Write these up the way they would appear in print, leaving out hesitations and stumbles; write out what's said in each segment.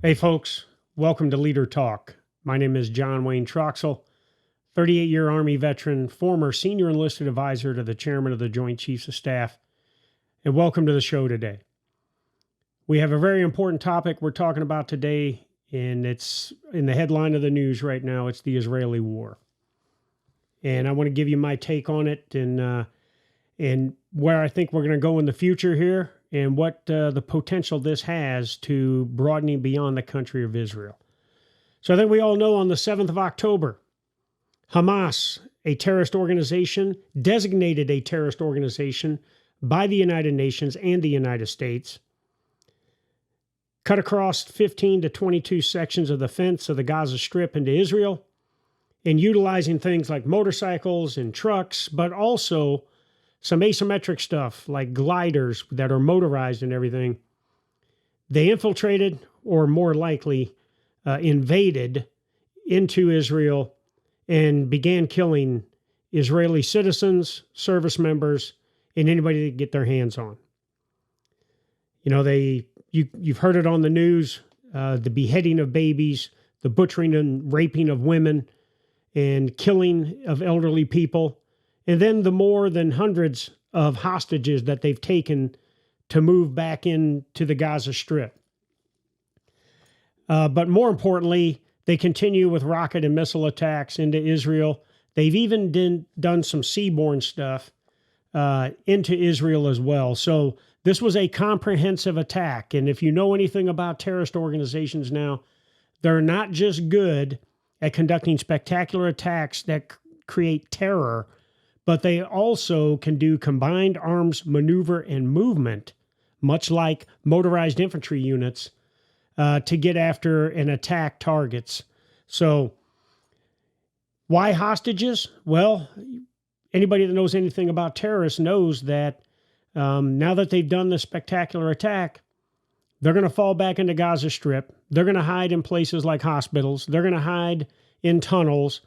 Hey folks, welcome to Leader Talk. My name is John Wayne Troxell, 38-year Army veteran, former senior enlisted advisor to the chairman of the Joint Chiefs of Staff, and welcome to the show today. We have a very important topic we're talking about today, and it's in the headline of the news right now. It's the Israeli war. And I want to give you my take on it and where I think we're going to go in the future here, and what the potential this has to broadening beyond the country of Israel. So I think we all know on the 7th of October, Hamas, a terrorist organization, designated a terrorist organization by the United Nations and the United States, cut across 15 to 22 sections of the fence of the Gaza Strip into Israel, and utilizing things like motorcycles and trucks, but also some asymmetric stuff like gliders that are motorized and everything. They infiltrated, or more likely invaded, into Israel and began killing Israeli citizens, service members, and anybody they could get their hands on. You know, you've heard it on the news, the beheading of babies, the butchering and raping of women, and killing of elderly people. And then the more than hundreds of hostages that they've taken to move back into the Gaza Strip. But more importantly, they continue with rocket and missile attacks into Israel. They've even done some seaborne stuff into Israel as well. So this was a comprehensive attack. And if you know anything about terrorist organizations now, they're not just good at conducting spectacular attacks that create terror, but they also can do combined arms maneuver and movement, much like motorized infantry units, to get after and attack targets. So why hostages? Well, anybody that knows anything about terrorists knows that now that they've done this spectacular attack, they're going to fall back into Gaza Strip. They're going to hide in places like hospitals. They're going to hide in tunnels,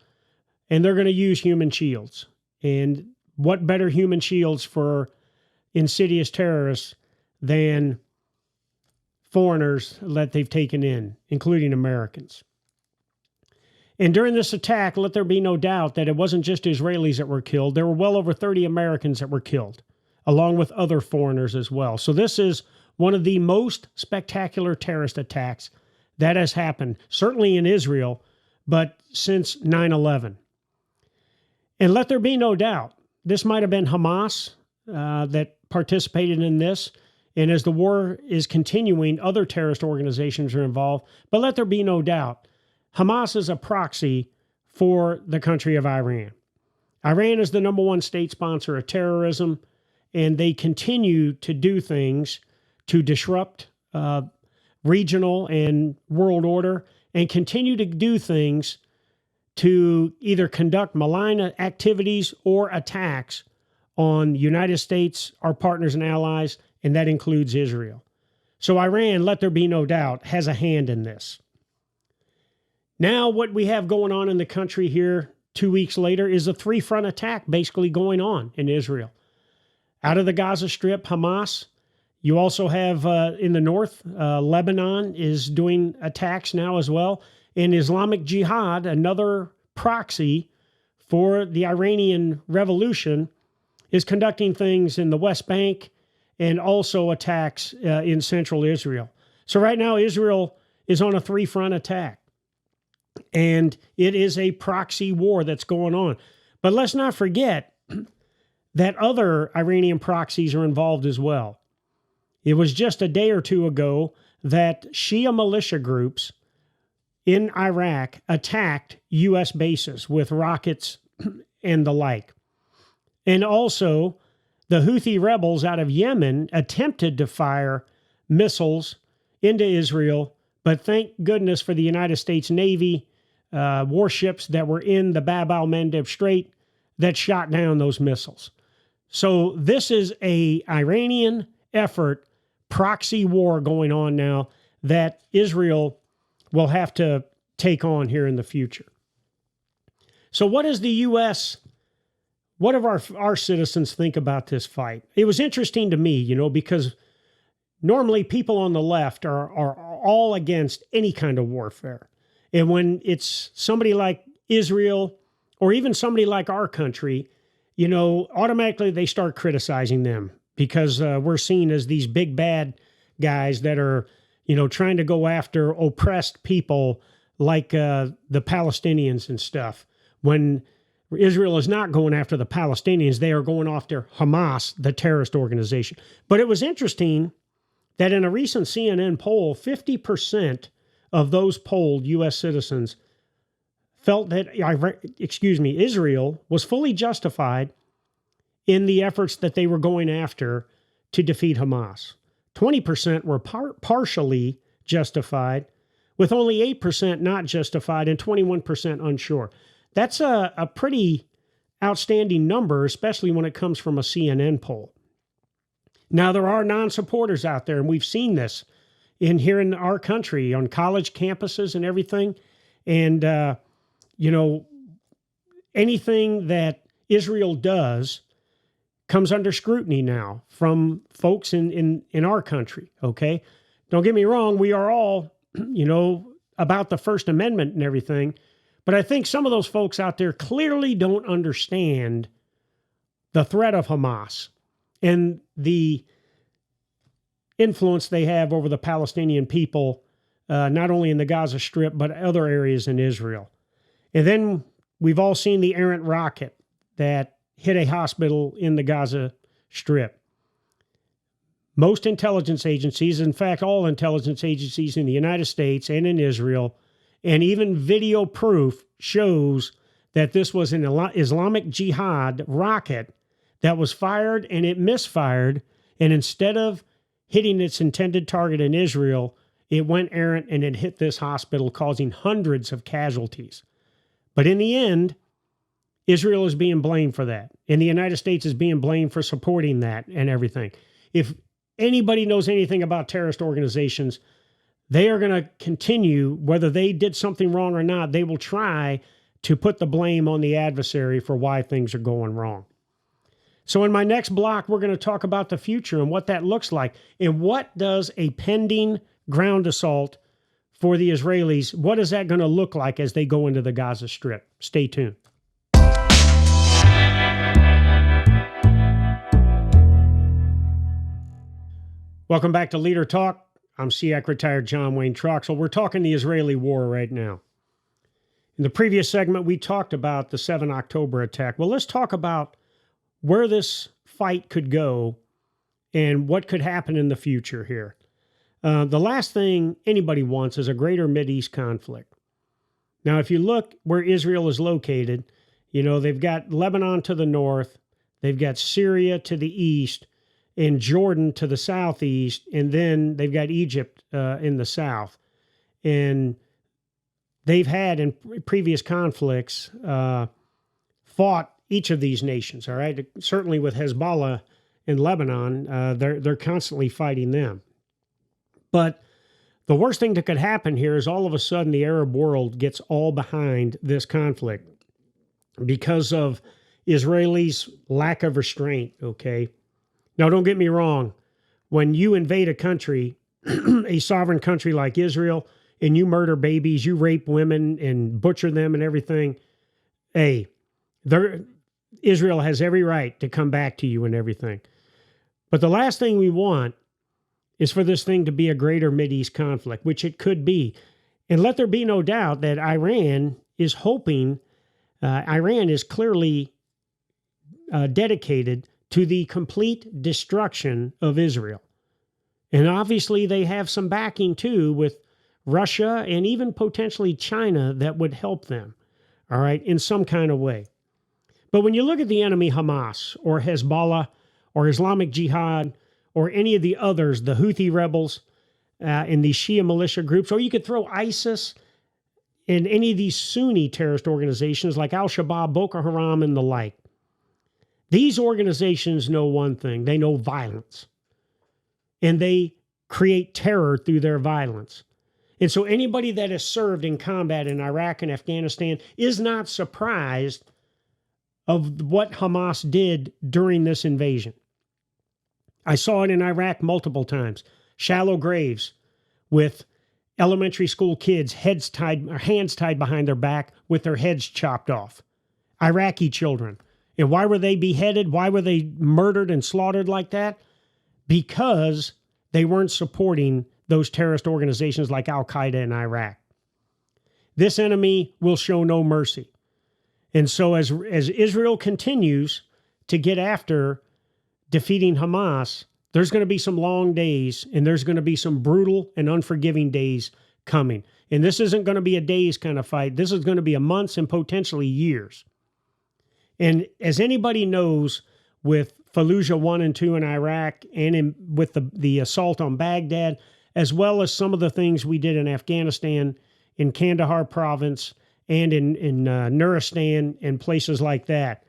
and they're going to use human shields. And what better human shields for insidious terrorists than foreigners that they've taken in, including Americans. And during this attack, let there be no doubt that it wasn't just Israelis that were killed. There were well over 30 Americans that were killed, along with other foreigners as well. So this is one of the most spectacular terrorist attacks that has happened, certainly in Israel, but since 9/11. And let there be no doubt, this might have been Hamas that participated in this. And as the war is continuing, other terrorist organizations are involved. But let there be no doubt, Hamas is a proxy for the country of Iran. Iran is the number one state sponsor of terrorism, and they continue to do things to disrupt regional and world order, and continue to do things to either conduct malign activities or attacks on the United States, our partners and allies, and that includes Israel. So Iran, let there be no doubt, has a hand in this. Now what we have going on in the country here 2 weeks later is a three-front attack basically going on in Israel. Out of the Gaza Strip, Hamas. You also have in the north, Lebanon is doing attacks now as well. And Islamic Jihad, another proxy for the Iranian Revolution, is conducting things in the West Bank and also attacks in central Israel. So right now, Israel is on a three-front attack. And it is a proxy war that's going on. But let's not forget that other Iranian proxies are involved as well. It was just a day or two ago that Shia militia groups in Iraq attacked U.S. bases with rockets and the like. And also, the Houthi rebels out of Yemen attempted to fire missiles into Israel, but thank goodness for the United States Navy warships that were in the Bab al-Mandeb Strait that shot down those missiles. So this is an Iranian effort, proxy war going on now that Israel will have to take on here in the future. So what does the U.S., what do our citizens think about this fight? It was interesting to me, because normally people on the left are all against any kind of warfare. And when it's somebody like Israel or even somebody like our country, automatically they start criticizing them because we're seen as these big bad guys that are, trying to go after oppressed people like the Palestinians and stuff. When Israel is not going after the Palestinians, they are going after Hamas, the terrorist organization. But it was interesting that in a recent CNN poll, 50% of those polled U.S. citizens felt that, Israel was fully justified in the efforts that they were going after to defeat Hamas. 20% were partially justified, with only 8% not justified and 21% unsure. That's a pretty outstanding number, especially when it comes from a CNN poll. Now, there are non-supporters out there, and we've seen this here in our country on college campuses and everything. And, anything that Israel does comes under scrutiny now from folks in our country, okay? Don't get me wrong, we are all, about the First Amendment and everything, but I think some of those folks out there clearly don't understand the threat of Hamas and the influence they have over the Palestinian people, not only in the Gaza Strip, but other areas in Israel. And then we've all seen the errant rocket that hit a hospital in the Gaza Strip. Most intelligence agencies, in fact, all intelligence agencies in the United States and in Israel, and even video proof shows that this was an Islamic Jihad rocket that was fired and it misfired. And instead of hitting its intended target in Israel, it went errant and it hit this hospital, causing hundreds of casualties. But in the end, Israel is being blamed for that. And the United States is being blamed for supporting that and everything. If anybody knows anything about terrorist organizations, they are going to continue, whether they did something wrong or not, they will try to put the blame on the adversary for why things are going wrong. So in my next block, we're going to talk about the future and what that looks like. And what does a pending ground assault for the Israelis, what is that going to look like as they go into the Gaza Strip? Stay tuned. Welcome back to Leader Talk. I'm SEAC retired John Wayne Troxell. We're talking the Israeli war right now. In the previous segment, we talked about the 7 October attack. Well, let's talk about where this fight could go and what could happen in the future here. The last thing anybody wants is a greater Mideast conflict. Now, if you look where Israel is located, they've got Lebanon to the north, they've got Syria to the east, and Jordan to the southeast, and then they've got Egypt in the south. And they've had, in previous conflicts, fought each of these nations, all right? Certainly with Hezbollah in Lebanon, they're constantly fighting them. But the worst thing that could happen here is all of a sudden the Arab world gets all behind this conflict because of Israelis' lack of restraint, okay? Now, don't get me wrong. When you invade a country, a sovereign country like Israel, and you murder babies, you rape women and butcher them and everything, hey, Israel has every right to come back to you and everything. But the last thing we want is for this thing to be a greater Mideast conflict, which it could be. And let there be no doubt that Iran is clearly dedicated to the complete destruction of Israel. And obviously they have some backing too with Russia and even potentially China that would help them, all right, in some kind of way. But when you look at the enemy Hamas or Hezbollah or Islamic Jihad or any of the others, the Houthi rebels and these Shia militia groups, or you could throw ISIS and any of these Sunni terrorist organizations like Al-Shabaab, Boko Haram, and the like. These organizations know one thing. They know violence. And they create terror through their violence. And so anybody that has served in combat in Iraq and Afghanistan is not surprised of what Hamas did during this invasion. I saw it in Iraq multiple times. Shallow graves with elementary school kids, hands tied behind their back with their heads chopped off. Iraqi children. And why were they beheaded? Why were they murdered and slaughtered like that? Because they weren't supporting those terrorist organizations like Al-Qaeda in Iraq. This enemy will show no mercy. And so as Israel continues to get after defeating Hamas, there's going to be some long days, and there's going to be some brutal and unforgiving days coming. And this isn't going to be a days kind of fight. This is going to be a months and potentially years. And as anybody knows, with Fallujah 1 and 2 in Iraq, and with the assault on Baghdad, as well as some of the things we did in Afghanistan, in Kandahar province, and in Nuristan, and places like that,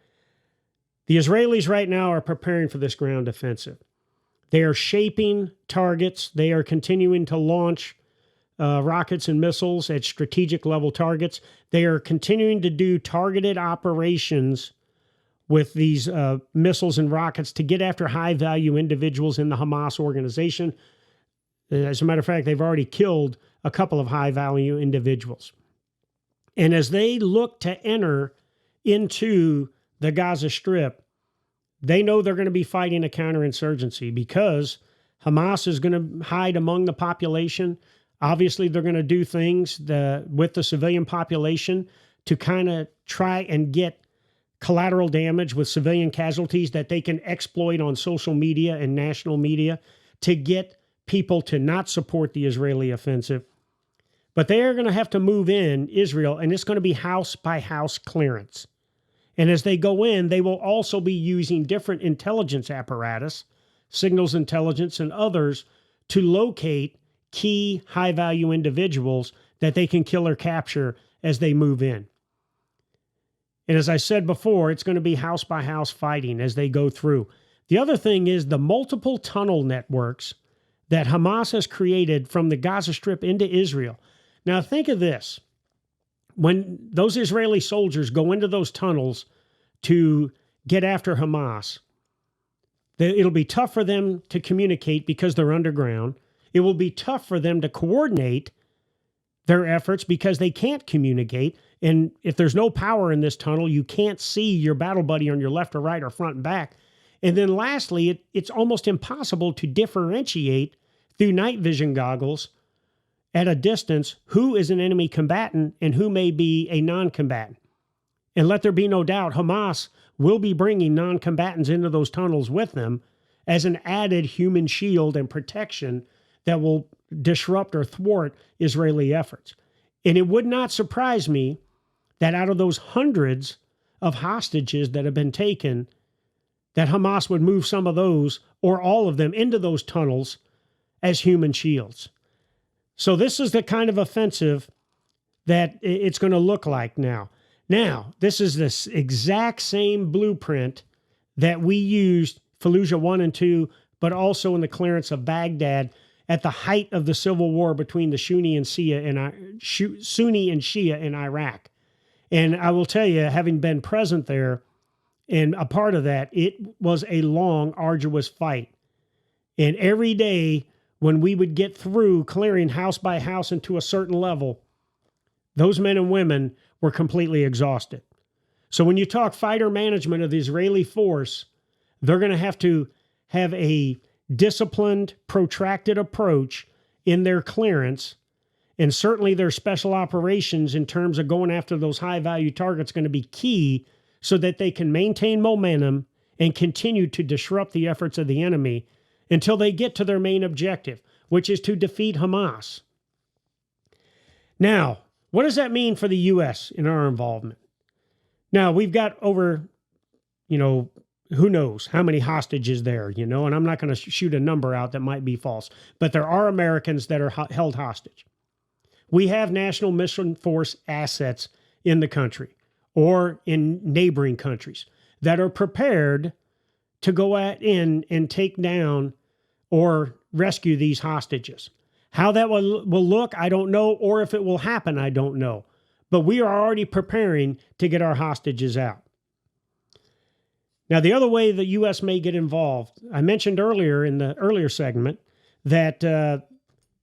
the Israelis right now are preparing for this ground offensive. They are shaping targets. They are continuing to launch rockets and missiles at strategic level targets. They are continuing to do targeted operations with these missiles and rockets to get after high-value individuals in the Hamas organization. As a matter of fact, they've already killed a couple of high-value individuals. And as they look to enter into the Gaza Strip, they know they're going to be fighting a counterinsurgency because Hamas is going to hide among the population. Obviously, they're going to do things with the civilian population to kind of try and get collateral damage with civilian casualties that they can exploit on social media and national media to get people to not support the Israeli offensive. But they are going to have to move in Israel, and it's going to be house-by-house clearance. And as they go in, they will also be using different intelligence apparatus, signals intelligence and others, to locate key high-value individuals that they can kill or capture as they move in. And as I said before, it's going to be house-by-house fighting as they go through. The other thing is the multiple tunnel networks that Hamas has created from the Gaza Strip into Israel. Now think of this. When those Israeli soldiers go into those tunnels to get after Hamas, it'll be tough for them to communicate because they're underground. It will be tough for them to coordinate their efforts because they can't communicate. And if there's no power in this tunnel, you can't see your battle buddy on your left or right or front and back. And then lastly, it's almost impossible to differentiate through night vision goggles at a distance who is an enemy combatant and who may be a non-combatant. And let there be no doubt, Hamas will be bringing non-combatants into those tunnels with them as an added human shield and protection that will disrupt or thwart Israeli efforts. And it would not surprise me that out of those hundreds of hostages that have been taken, that Hamas would move some of those or all of them into those tunnels as human shields. So this is the kind of offensive that it's going to look like now. Now, this is this exact same blueprint that we used Fallujah 1 and 2, but also in the clearance of Baghdad at the height of the civil war between the Sunni and Shia in Iraq. And I will tell you, having been present there and a part of that, it was a long, arduous fight. And every day when we would get through clearing house by house into a certain level, those men and women were completely exhausted. So when you talk fighter management of the Israeli force, they're going to have a disciplined, protracted approach in their clearance, and certainly their special operations in terms of going after those high-value targets going to be key so that they can maintain momentum and continue to disrupt the efforts of the enemy until they get to their main objective, which is to defeat Hamas. Now, what does that mean for the U.S. in our involvement? Now, we've got over, who knows how many hostages there, and I'm not going to shoot a number out that might be false, but there are Americans that are held hostage. We have National Mission Force assets in the country or in neighboring countries that are prepared to go in and take down or rescue these hostages. How that will look, I don't know, or if it will happen, I don't know. But we are already preparing to get our hostages out. Now, the other way the U.S. may get involved, I mentioned earlier in the earlier segment that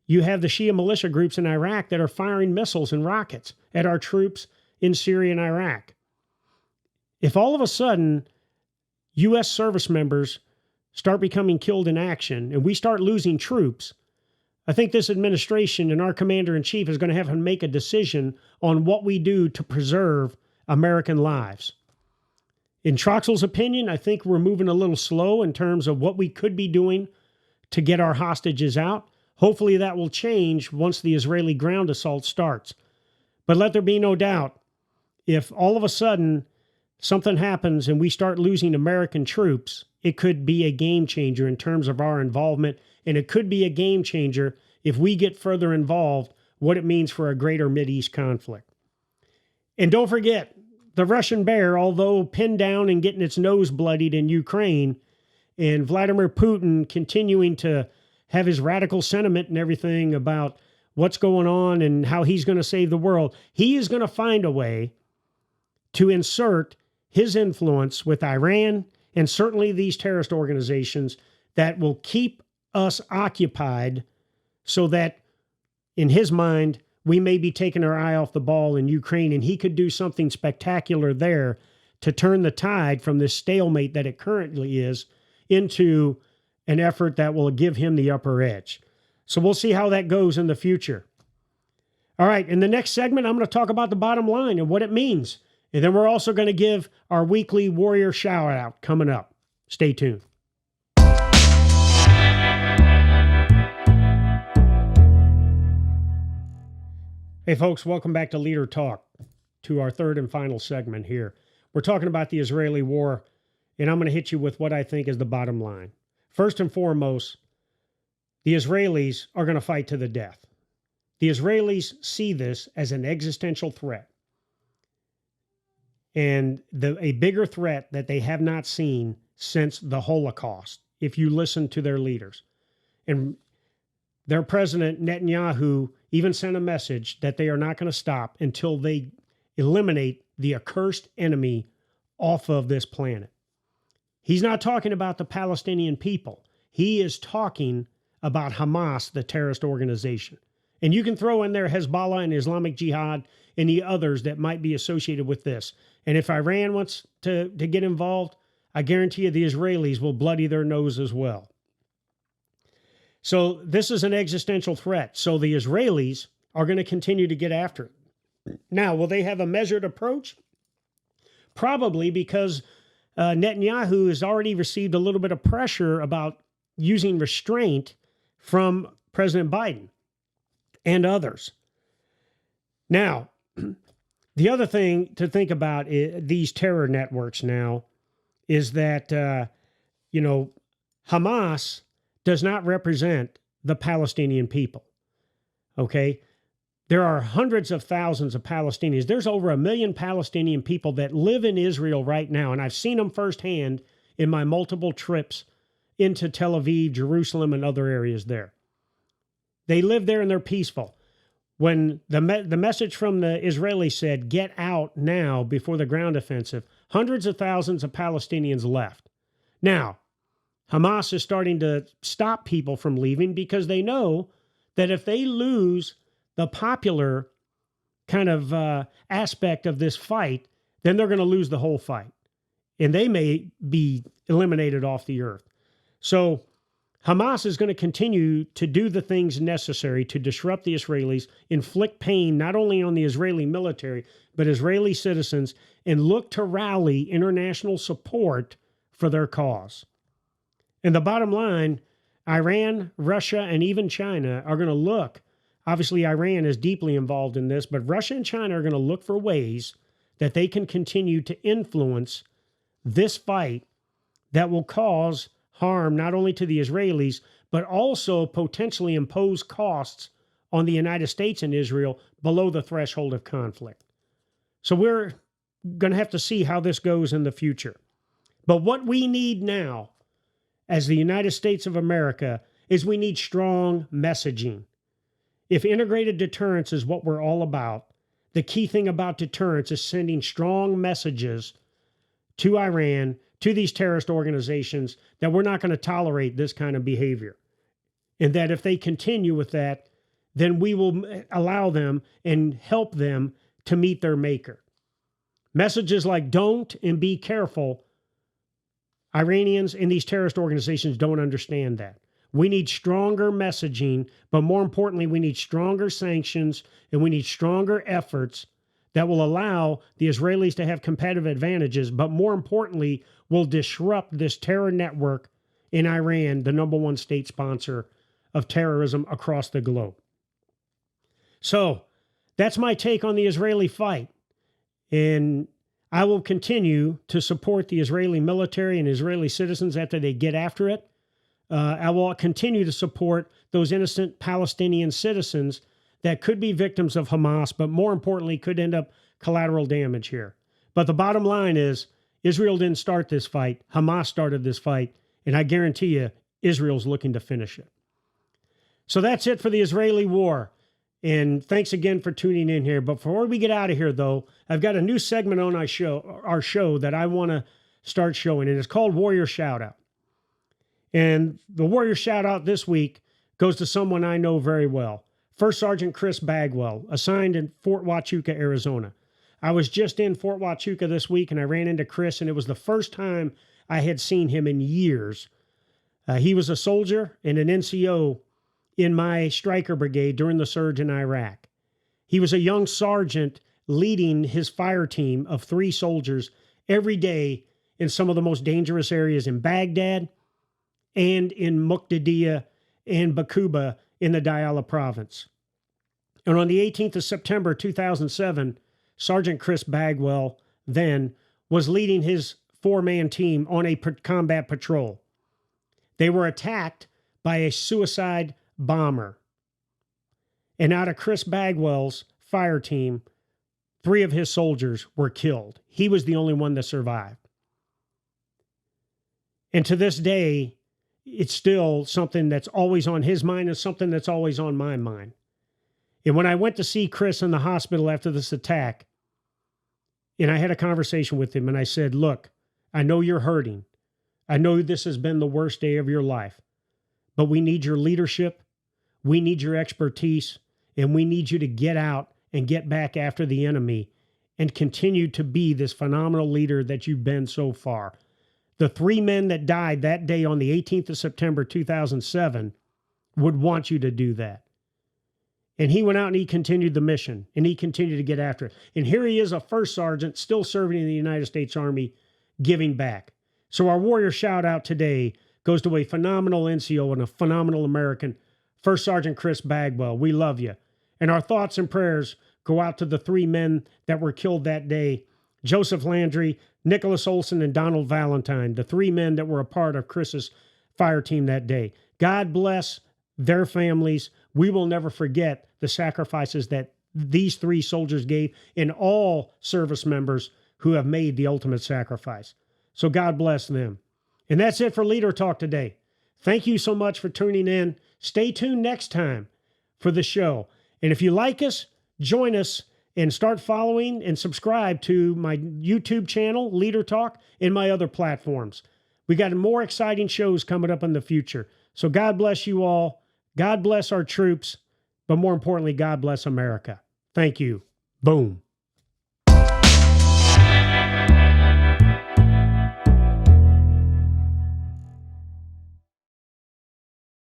You have the Shia militia groups in Iraq that are firing missiles and rockets at our troops in Syria and Iraq. If all of a sudden U.S. service members start becoming killed in action and we start losing troops, I think this administration and our commander-in-chief is going to have to make a decision on what we do to preserve American lives. In Troxell's opinion, I think we're moving a little slow in terms of what we could be doing to get our hostages out. Hopefully that will change once the Israeli ground assault starts. But let there be no doubt, if all of a sudden something happens and we start losing American troops, it could be a game changer in terms of our involvement, and it could be a game changer if we get further involved, what it means for a greater Mideast conflict. And don't forget, the Russian bear, although pinned down and getting its nose bloodied in Ukraine, and Vladimir Putin continuing to have his radical sentiment and everything about what's going on and how he's going to save the world, he is going to find a way to insert his influence with Iran and certainly these terrorist organizations that will keep us occupied so that, in his mind, we may be taking our eye off the ball in Ukraine, and he could do something spectacular there to turn the tide from this stalemate that it currently is into an effort that will give him the upper edge. So we'll see how that goes in the future. All right, in the next segment, I'm going to talk about the bottom line and what it means. And then we're also going to give our weekly Warrior Shoutout coming up. Stay tuned. Hey folks, welcome back to Leader Talk, to our third and final segment here. We're talking about the Israeli war, and I'm going to hit you with what I think is the bottom line. First and foremost, the Israelis are going to fight to the death. The Israelis see this as an existential threat, and a bigger threat that they have not seen since the Holocaust, if you listen to their leaders. And their president, Netanyahu, even sent a message that they are not going to stop until they eliminate the accursed enemy off of this planet. He's not talking about the Palestinian people. He is talking about Hamas, the terrorist organization. And you can throw in there Hezbollah and Islamic Jihad and the others that might be associated with this. And if Iran wants to get involved, I guarantee you the Israelis will bloody their nose as well. So this is an existential threat. So the Israelis are going to continue to get after it. Now, will they have a measured approach? Probably, because Netanyahu has already received a little bit of pressure about using restraint from President Biden and others. Now, the other thing to think about these terror networks now is that, Hamas does not represent the Palestinian people. Okay? There are hundreds of thousands of Palestinians. There's over 1 million Palestinian people that live in Israel right now, and I've seen them firsthand in my multiple trips into Tel Aviv, Jerusalem, and other areas there. They live there and they're peaceful. When the message from the Israelis said, get out now before the ground offensive, hundreds of thousands of Palestinians left. Now, Hamas is starting to stop people from leaving because they know that if they lose the popular kind of aspect of this fight, then they're going to lose the whole fight. And they may be eliminated off the earth. So Hamas is going to continue to do the things necessary to disrupt the Israelis, inflict pain not only on the Israeli military, but Israeli citizens, and look to rally international support for their cause. And the bottom line, Iran, Russia, and even China are going to look. Obviously, Iran is deeply involved in this, but Russia and China are going to look for ways that they can continue to influence this fight that will cause harm not only to the Israelis, but also potentially impose costs on the United States and Israel below the threshold of conflict. So we're going to have to see how this goes in the future. But what we need now, as the United States of America, is we need strong messaging. If integrated deterrence is what we're all about, the key thing about deterrence is sending strong messages to Iran, to these terrorist organizations, that we're not going to tolerate this kind of behavior. And that if they continue with that, then we will allow them and help them to meet their maker. Messages like don't and be careful, Iranians and these terrorist organizations don't understand that. We need stronger messaging, but more importantly, we need stronger sanctions and we need stronger efforts that will allow the Israelis to have competitive advantages, but more importantly, will disrupt this terror network in Iran, the number one state sponsor of terrorism across the globe. So that's my take on the Israeli fight. And I will continue to support the Israeli military and Israeli citizens after they get after it. I will continue to support those innocent Palestinian citizens that could be victims of Hamas, but more importantly, could end up collateral damage here. But the bottom line is, Israel didn't start this fight. Hamas started this fight, and I guarantee you, Israel's looking to finish it. So that's it for the Israeli war. And thanks again for tuning in here. But before we get out of here, though, I've got a new segment on our show that I want to start showing, and it's called Warrior Shoutout. And the Warrior Shoutout this week goes to someone I know very well. First Sergeant Chris Bagwell, assigned in Fort Huachuca, Arizona. I was just in Fort Huachuca this week, and I ran into Chris, and it was the first time I had seen him in years. He was a soldier and an NCO in my Stryker Brigade during the surge in Iraq. He was a young sergeant leading his fire team of 3 soldiers every day in some of the most dangerous areas in Baghdad and in Muqtadiya and Bakuba in the Diyala province. And on the 18th of September 2007, Sergeant Chris Bagwell then was leading his 4-man team on a combat patrol. They were attacked by a suicide bomber. And out of Chris Bagwell's fire team, 3 of his soldiers were killed. He was the only one that survived. And to this day, it's still something that's always on his mind and something that's always on my mind. And when I went to see Chris in the hospital after this attack, and I had a conversation with him, and I said, look, I know you're hurting. I know this has been the worst day of your life, but we need your leadership. We need your expertise, and we need you to get out and get back after the enemy and continue to be this phenomenal leader that you've been so far. The 3 men that died that day on the 18th of September 2007 would want you to do that. And he went out and he continued the mission, and he continued to get after it. And here he is, a first sergeant, still serving in the United States Army, giving back. So our Warrior shout out today goes to a phenomenal NCO and a phenomenal American, First Sergeant Chris Bagwell. We love you. And our thoughts and prayers go out to the 3 men that were killed that day, Joseph Landry, Nicholas Olson, and Donald Valentine, the 3 men that were a part of Chris's fire team that day. God bless their families. We will never forget the sacrifices that these 3 soldiers gave, and all service members who have made the ultimate sacrifice. So God bless them. And that's it for Leader Talk today. Thank you so much for tuning in. Stay tuned next time for the show. And if you like us, join us and start following and subscribe to my YouTube channel, Leader Talk, and my other platforms. We got more exciting shows coming up in the future. So God bless you all. God bless our troops. But more importantly, God bless America. Thank you. Boom.